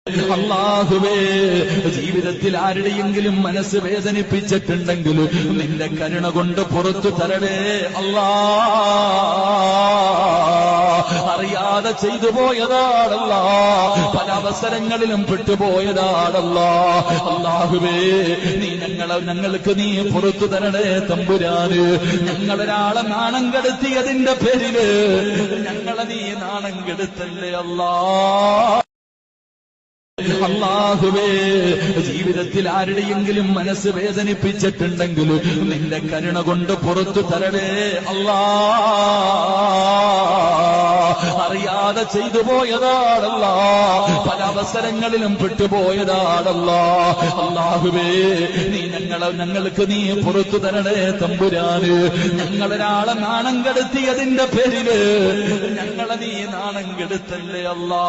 അല്ലാഹുവേ, ജീവിതത്തിൽ ആരുടെയെങ്കിലും മനസ്സ് വേദനിപ്പിച്ചിട്ടുണ്ടെങ്കിൽ നിന്റെ കരുണ കൊണ്ട് പുറത്തു തരണേ അല്ലാ. അറിയാതെ ചെയ്തു പോയതാണല്ലാ, പല അവസരങ്ങളിലും പെട്ടുപോയതാണല്ലാ. അല്ലാഹുവേ, നീ ഞങ്ങൾക്ക് നീ പുറത്തു തരണേ തമ്പുരാന്. ഞങ്ങളൊരാളെ നാണം കെടുത്തിയതിന്റെ പേരില് ഞങ്ങളെ നീ നാണം കെടുത്തല്ലേ അല്ലാ. അല്ലാഹുവേ, ജീവിതത്തിൽ ആരുടെയെങ്കിലും മനസ്സ് വേദനിപ്പിച്ചിട്ടുണ്ടെങ്കിൽ നിന്റെ കരുണ കൊണ്ട് പുറത്തു തരണേ അല്ലാ. അറിയാതെ ചെയ്തു പോയതാണല്ലാ, പല അവസരങ്ങളിലും പെട്ടുപോയതാണല്ലാ. അല്ലാഹുവേ, നീ ഞങ്ങൾക്ക് നീ പുറത്തു തരണേ തമ്പുരാന്. ഞങ്ങളൊരാളെ നാണം കെടുത്തിയതിന്റെ പേരില് ഞങ്ങളെ നീ നാണം കെടുത്തല്ലേ അല്ലാ.